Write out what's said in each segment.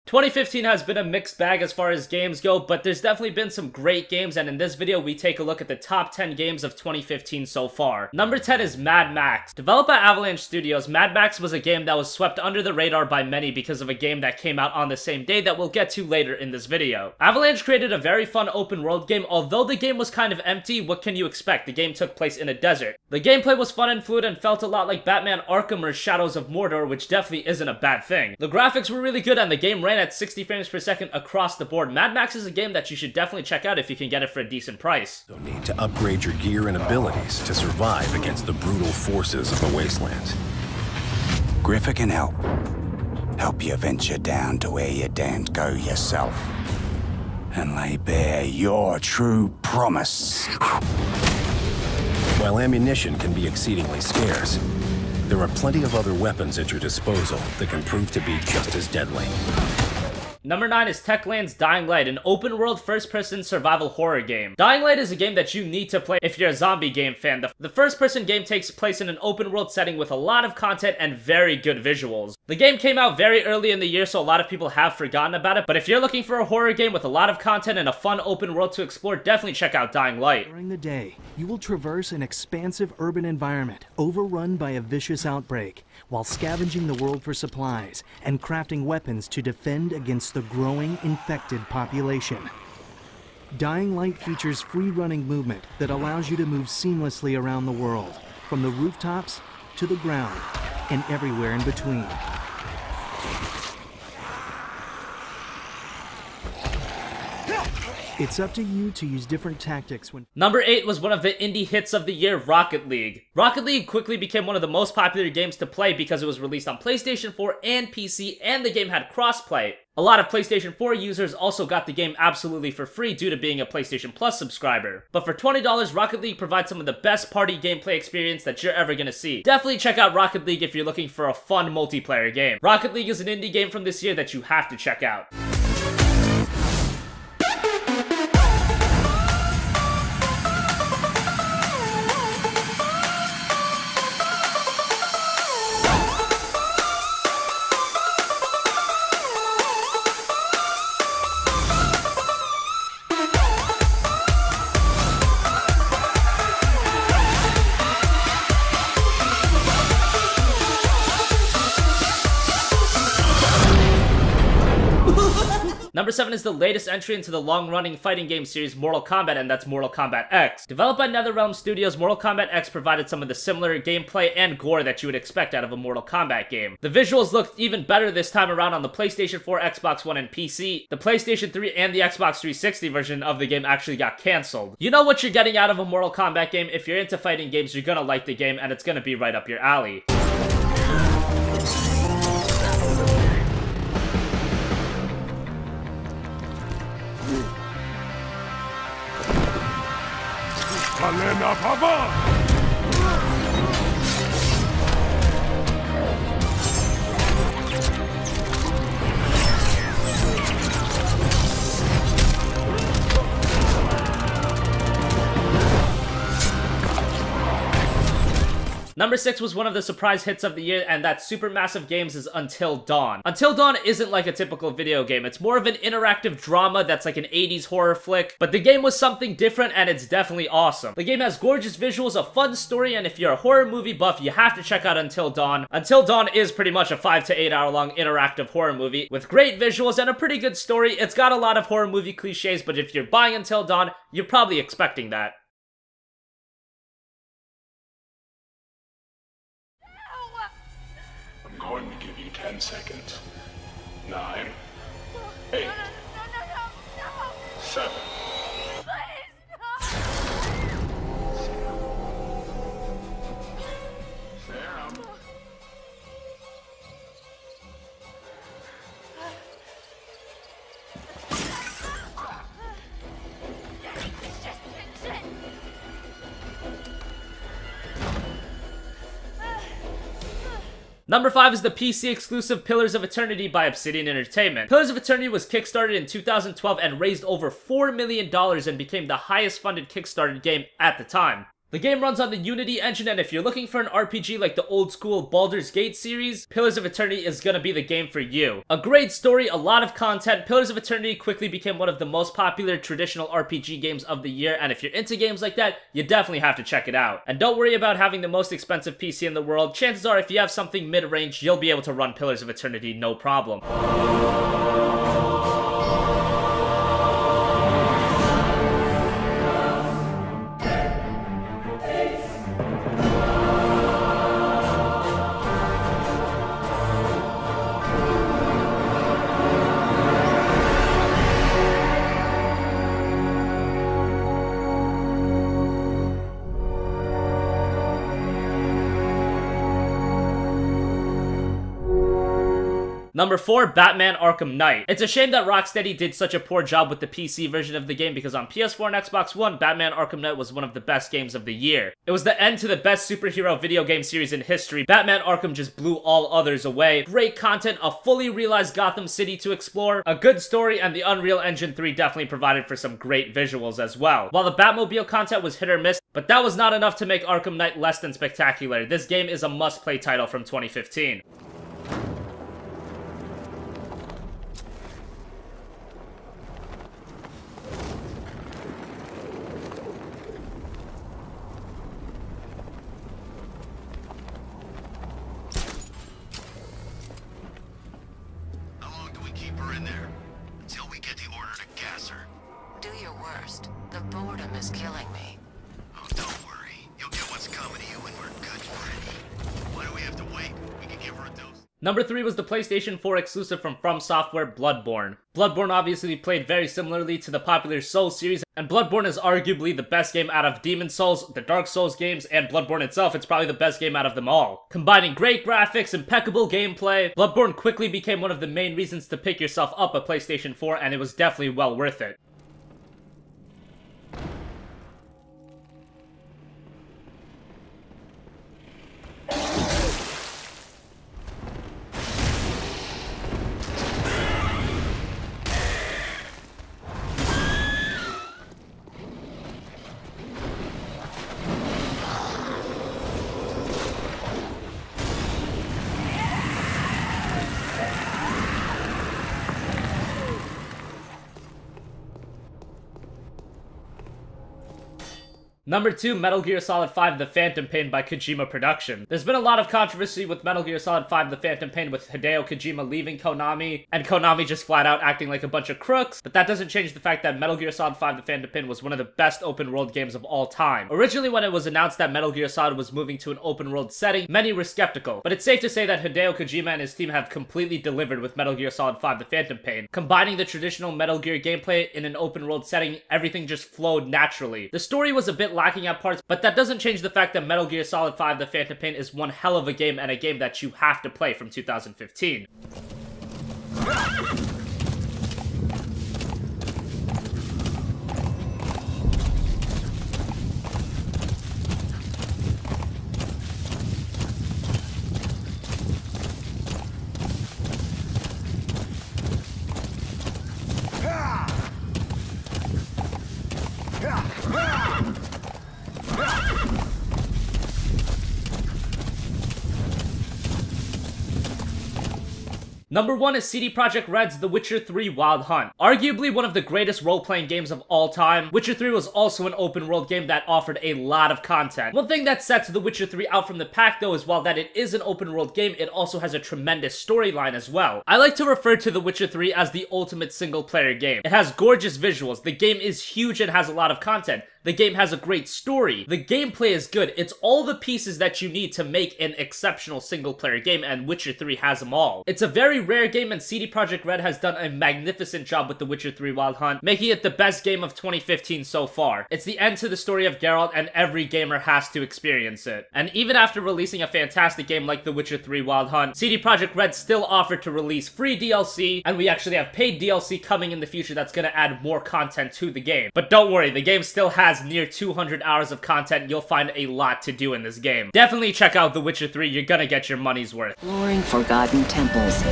2015 has been a mixed bag as far as games go, but there's definitely been some great games, and in this video we take a look at the top 10 games of 2015 so far. Number 10 is Mad Max. Developed by Avalanche Studios, Mad Max was a game that was swept under the radar by many because of a game that came out on the same day that we'll get to later in this video. Avalanche created a very fun open world game. Although the game was kind of empty, what can you expect? The game took place in a desert. The gameplay was fun and fluid and felt a lot like Batman Arkham or Shadows of Mordor, which definitely isn't a bad thing. The graphics were really good and the game ran at 60 frames per second across the board. Mad Max is a game that you should definitely check out if you can get it for a decent price. You'll need to upgrade your gear and abilities to survive against the brutal forces of the wasteland. Griffer can help. Help you venture down to where you daren't go yourself. And lay bare your true promise. While ammunition can be exceedingly scarce, there are plenty of other weapons at your disposal that can prove to be just as deadly. Number 9 is Techland's Dying Light, an open-world first-person survival horror game. Dying Light is a game that you need to play if you're a zombie game fan. The first-person game takes place in an open-world setting with a lot of content and very good visuals. The game came out very early in the year, so a lot of people have forgotten about it, but if you're looking for a horror game with a lot of content and a fun open world to explore, definitely check out Dying Light. During the day, you will traverse an expansive urban environment overrun by a vicious outbreak, while scavenging the world for supplies and crafting weapons to defend against the growing infected population. Dying Light features free-running movement that allows you to move seamlessly around the world, from the rooftops to the ground and everywhere in between. It's up to you to use different tactics when... Number 8 was one of the indie hits of the year, Rocket League. Rocket League quickly became one of the most popular games to play because it was released on PlayStation 4 and PC, and the game had crossplay. A lot of PlayStation 4 users also got the game absolutely for free due to being a PlayStation Plus subscriber. But for $20, Rocket League provides some of the best party gameplay experience that you're ever gonna see. Definitely check out Rocket League if you're looking for a fun multiplayer game. Rocket League is an indie game from this year that you have to check out. Number 7 is the latest entry into the long-running fighting game series Mortal Kombat, and that's Mortal Kombat X. Developed by NetherRealm Studios, Mortal Kombat X provided some of the similar gameplay and gore that you would expect out of a Mortal Kombat game. The visuals looked even better this time around on the PlayStation 4, Xbox One, and PC. The PlayStation 3 and the Xbox 360 version of the game actually got cancelled. You know what you're getting out of a Mortal Kombat game. If you're into fighting games, you're gonna like the game, and it's gonna be right up your alley. Kalena Pava! Number 6 was one of the surprise hits of the year, and that's Supermassive Games' Until Dawn. Until Dawn isn't like a typical video game. It's more of an interactive drama that's like an 80s horror flick, but the game was something different and it's definitely awesome. The game has gorgeous visuals, a fun story, and if you're a horror movie buff, you have to check out Until Dawn. Until Dawn is pretty much a 5 to 8 hour long interactive horror movie with great visuals and a pretty good story. It's got a lot of horror movie cliches, but if you're buying Until Dawn, you're probably expecting that. I'm going to give you 10 seconds. 9, 8, 7. Sarah. Number 5 is the PC exclusive Pillars of Eternity by Obsidian Entertainment. Pillars of Eternity was kickstarted in 2012 and raised over $4 million and became the highest funded kickstarted game at the time. The game runs on the Unity engine, and if you're looking for an RPG like the old school Baldur's Gate series, Pillars of Eternity is gonna be the game for you. A great story, a lot of content, Pillars of Eternity quickly became one of the most popular traditional RPG games of the year, and if you're into games like that, you definitely have to check it out. And don't worry about having the most expensive PC in the world, chances are if you have something mid-range, you'll be able to run Pillars of Eternity no problem. Number 4, Batman Arkham Knight. It's a shame that Rocksteady did such a poor job with the PC version of the game because on PS4 and Xbox One, Batman Arkham Knight was one of the best games of the year. It was the end to the best superhero video game series in history. Batman Arkham just blew all others away. Great content, a fully realized Gotham City to explore, a good story, and the Unreal Engine 3 definitely provided for some great visuals as well. While the Batmobile content was hit or miss, but that was not enough to make Arkham Knight less than spectacular. This game is a must-play title from 2015. The boredom is killing me. Oh, don't worry. You'll get what's coming to you when we're good and ready. Why do we have to wait? We can give her a dose. Number 3 was the PlayStation 4 exclusive from Software, Bloodborne. Bloodborne obviously played very similarly to the popular Souls series, and Bloodborne is arguably the best game out of Demon Souls, the Dark Souls games, and Bloodborne itself. It's probably the best game out of them all. Combining great graphics, impeccable gameplay, Bloodborne quickly became one of the main reasons to pick yourself up a PlayStation 4, and it was definitely well worth it. Number 2, Metal Gear Solid 5 The Phantom Pain by Kojima Production. There's been a lot of controversy with Metal Gear Solid 5 The Phantom Pain with Hideo Kojima leaving Konami, and Konami just flat out acting like a bunch of crooks, but that doesn't change the fact that Metal Gear Solid 5 The Phantom Pain was one of the best open world games of all time. Originally when it was announced that Metal Gear Solid was moving to an open world setting, many were skeptical, but it's safe to say that Hideo Kojima and his team have completely delivered with Metal Gear Solid 5 The Phantom Pain. Combining the traditional Metal Gear gameplay in an open world setting, everything just flowed naturally. The story was a bit lacking at parts, but that doesn't change the fact that Metal Gear Solid 5 The Phantom Pain is one hell of a game and a game that you have to play from 2015. Number 1 is CD Projekt Red's The Witcher 3 Wild Hunt. Arguably one of the greatest role-playing games of all time, Witcher 3 was also an open-world game that offered a lot of content. One thing that sets The Witcher 3 out from the pack though is while that it is an open-world game, it also has a tremendous storyline as well. I like to refer to The Witcher 3 as the ultimate single-player game. It has gorgeous visuals, the game is huge and has a lot of content. The game has a great story. The gameplay is good. It's all the pieces that you need to make an exceptional single-player game, and Witcher 3 has them all. It's a very rare game, and CD Projekt Red has done a magnificent job with The Witcher 3 Wild Hunt, making it the best game of 2015 so far. It's the end to the story of Geralt, and every gamer has to experience it. And even after releasing a fantastic game like The Witcher 3 Wild Hunt, CD Projekt Red still offered to release free DLC, and we actually have paid DLC coming in the future that's gonna add more content to the game. But don't worry, the game still has near 200 hours of content. You'll find a lot to do in this game. Definitely check out The Witcher 3, you're gonna get your money's worth. Exploring forgotten temples.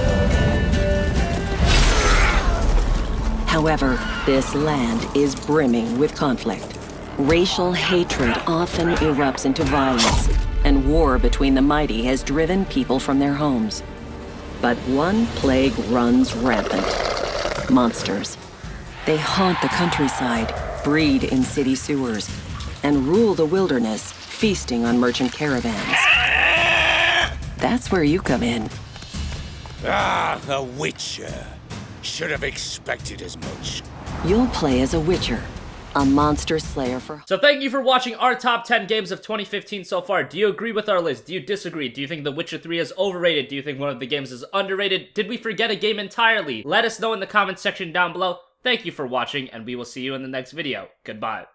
However, this land is brimming with conflict. Racial hatred often erupts into violence, and war between the mighty has driven people from their homes. But one plague runs rampant. Monsters. They haunt the countryside, breed in city sewers, and rule the wilderness, feasting on merchant caravans. That's where you come in. Ah, the Witcher. Should have expected as much. You'll play as a Witcher, a monster slayer for... So thank you for watching our top 10 games of 2015 so far. Do you agree with our list? Do you disagree? Do you think The Witcher 3 is overrated? Do you think one of the games is underrated? Did we forget a game entirely? Let us know in the comments section down below. Thank you for watching, and we will see you in the next video. Goodbye.